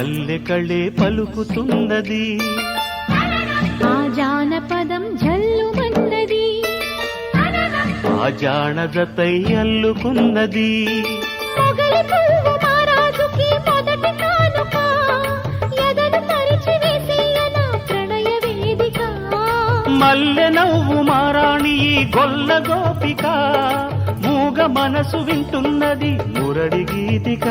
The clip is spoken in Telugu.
మల్లె కళ్ళే పలుకుతున్నది ఆ జానపదం జల్లుమన్నది ఆ జానజతై అల్లుకున్నది మొగలి పువ్వు మహారాజుకి మొదటి కానుక ఎదను పరిచి వేసేయన ప్రణయ వేదిక మల్లె నవ్వు మారాణి ఈ గొల్ల గోపిక మూగ మనసు వింటున్నది మురడి గీతిక